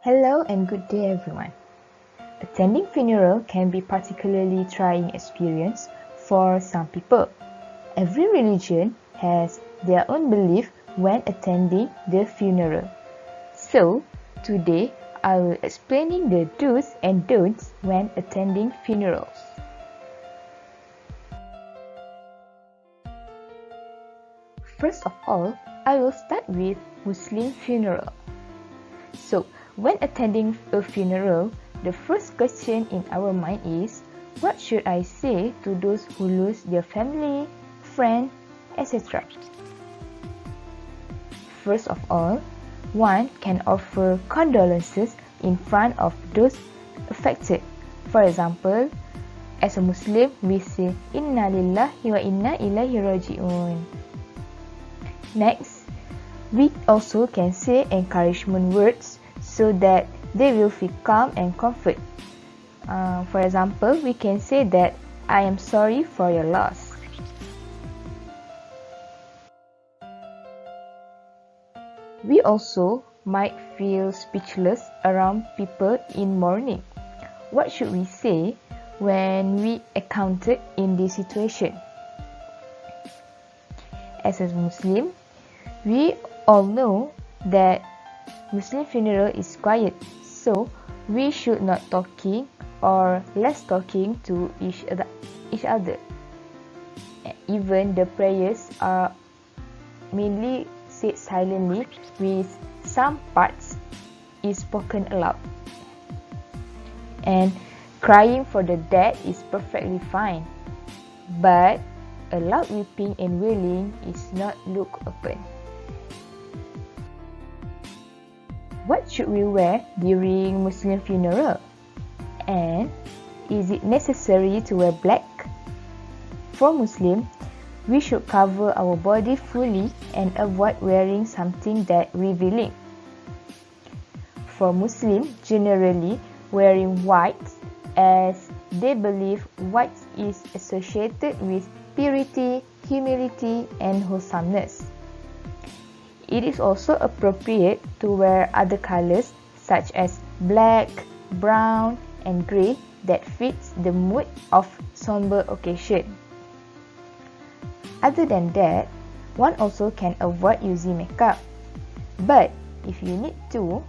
Hello and good day everyone. Attending funeral can be particularly trying experience for some people. Every religion has their own belief when attending the funeral. So, today I will explaining the do's and don'ts when attending funerals. First of all, I will start with Muslim funeral. So, when attending a funeral, the first question in our mind is, what should I say to those who lose their family, friend, etc.? First of all, one can offer condolences in front of those affected. For example, as a Muslim, we say, Inna lillahi wa inna ilaihi raji'un. Next, we also can say encouragement words so that they will feel calm and comfort. For example, we can say that I am sorry for your loss. We also might feel speechless around people in mourning. What should we say when we encountered in this situation? As a Muslim, we all know that Muslim funeral is quiet, so we should not talking or less talking to each other. Even the prayers are mainly said silently, with some parts is spoken aloud. And crying for the dead is perfectly fine, but a loud weeping and wailing is not looked upon. What should we wear during Muslim funeral? And is it necessary to wear black? For Muslim, we should cover our body fully and avoid wearing something that revealing. For Muslim, generally wearing white, as they believe white is associated with purity, humility, and wholesomeness. It is also appropriate to wear other colors such as black, brown, and grey that fits the mood of somber occasion. Other than that, one also can avoid using makeup. But if you need to,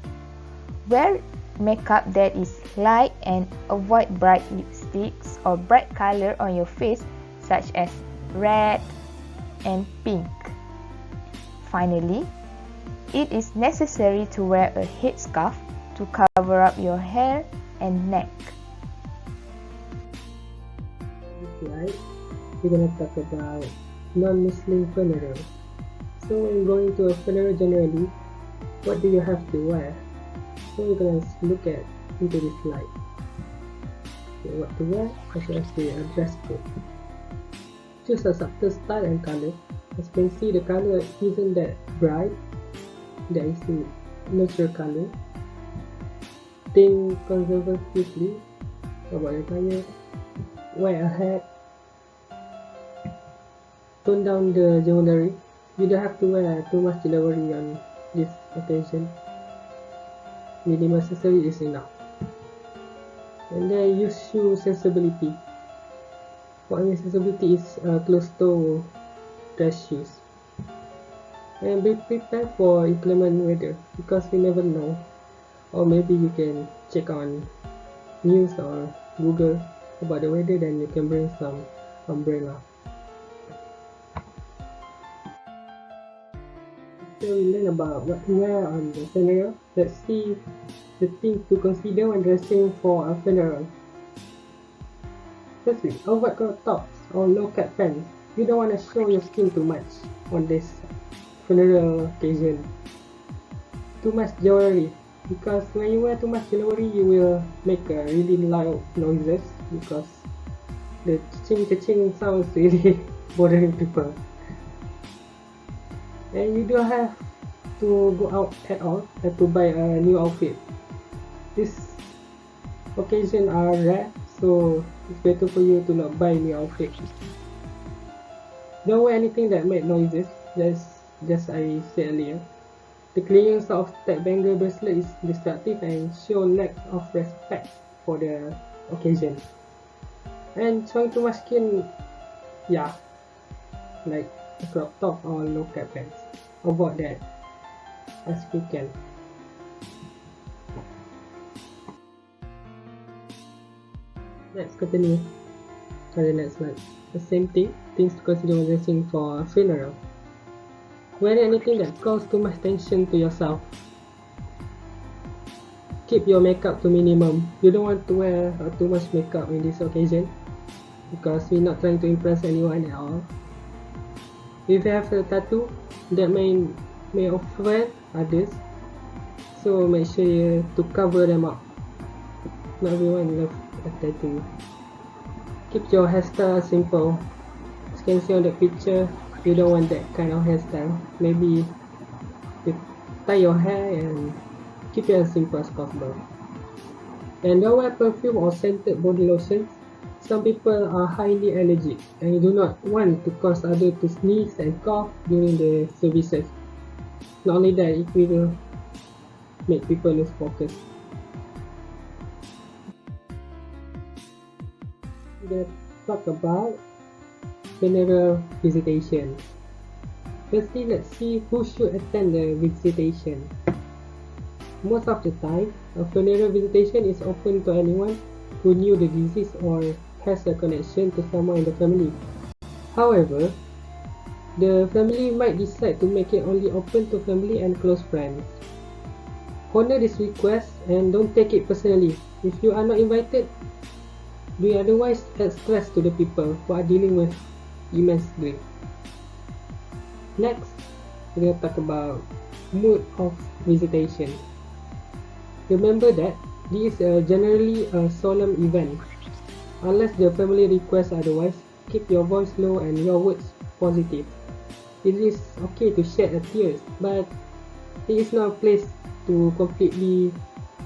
wear makeup that is light and avoid bright lipsticks or bright color on your face such as red and pink. Finally, it is necessary to wear a headscarf to cover up your hair and neck. This slide, we're going to talk about non-Muslim funeral. So when going to a funeral generally, what do you have to wear? So we're going to look at into this slide. Okay, what to wear as well as the dress code. Choose a subtle style and color. As you can see, the color isn't that bright. There is a neutral color. Think conservatively about your attire. Wear a hat. Tone down the jewelry. You don't have to wear too much jewelry on this occasion. Minimal accessory is enough. And then use shoe sensibility. What I mean sensibility is closed-toe dress shoes. And be prepared for inclement weather because we never know. Or maybe you can check on news or Google about the weather, then you can bring some umbrella. So we learn about what to wear on the funeral. Let's see the things to consider when dressing for a funeral. Firstly, avoid crop tops or low-cut pants. You don't want to show your skin too much on this funeral occasion. Too much jewelry, because when you wear too much jewelry, you will make a really loud noises because the ching sounds really bothering people. And you don't have to go out at all to buy a new outfit. This occasion are rare, so it's better for you to not buy new outfit. Don't wear anything that make noises, just I said earlier. The clearance of tag banger bracelet is destructive and show lack of respect for the occasion. And showing too much skin, yeah, like a crop top or low cut pants. Avoid that as you can. Let's continue on the next slide. The same thing, things to consider when dressing for a funeral. Wearing anything that calls too much attention to yourself. Keep your makeup to minimum. You don't want to wear too much makeup in this occasion because we're not trying to impress anyone at all. If you have a tattoo, that may offend others, so make sure to cover them up. Not everyone loves a tattoo. Keep your hairstyle simple. As you can see on the picture, you don't want that kind of hairstyle. Maybe you tie your hair and keep it as simple as possible. And don't wear perfume or scented body lotions. Some people are highly allergic and you do not want to cause others to sneeze and cough during the services. Not only that, it will make people lose focus. We're going to talk about funeral visitation. Firstly, let's see who should attend the visitation. Most of the time, a funeral visitation is open to anyone who knew the deceased or has a connection to someone in the family. However, the family might decide to make it only open to family and close friends. Honor this request and don't take it personally. If you are not invited, do otherwise add stress to the people who are dealing with immense grief. Next, we're going to talk about mood of visitation. Remember that this is generally a solemn event. Unless the family requests otherwise, keep your voice low and your words positive. It is okay to shed a tear, but it is not a place to completely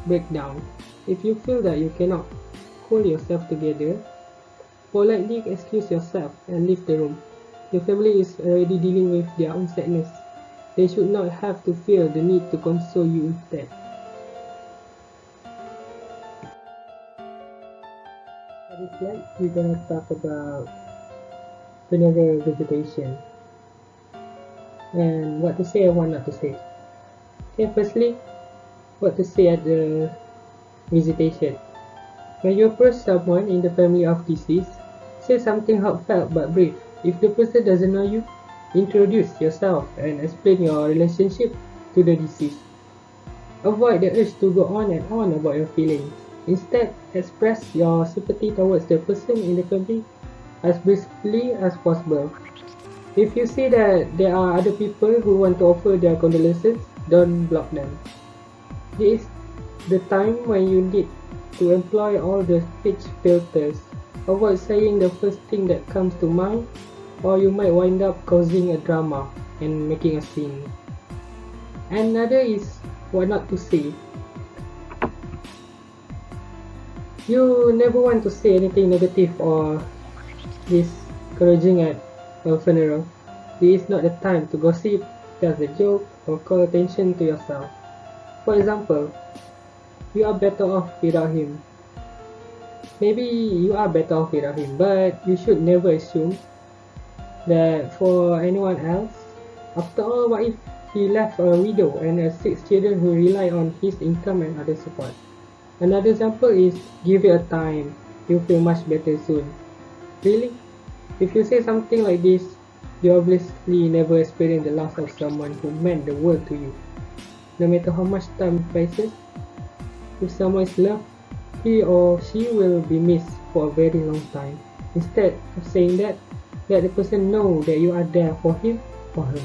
break down. If you feel that you cannot hold yourself together, politely excuse yourself and leave the room. The family is already dealing with their own sadness. They should not have to feel the need to console you instead. For this slide, we're going to talk about funeral visitation and what to say and what not to say. Okay, firstly, what to say at the visitation. When you approach someone in the family of deceased, say something heartfelt but brief. If the person doesn't know you, introduce yourself and explain your relationship to the deceased. Avoid the urge to go on and on about your feelings. Instead, express your sympathy towards the person in the family as briefly as possible. If you see that there are other people who want to offer their condolences, don't block them. This is the time when you need to employ all the speech filters. Avoid saying the first thing that comes to mind, or you might wind up causing a drama and making a scene. Another is what not to say. You never want to say anything negative or discouraging at a funeral. This is not the time to gossip, just a joke, or call attention to yourself. For example, you are better off without him. Maybe you are better off without him, but you should never assume that for anyone else. After all, what if he left a widow and 6 children who rely on his income and other support? Another example is give it a time. You'll feel much better soon. Really? If you say something like this, you obviously never experienced the loss of someone who meant the world to you. No matter how much time passes, if someone is loved, he or she will be missed for a very long time. Instead of saying that, let the person know that you are there for him or her.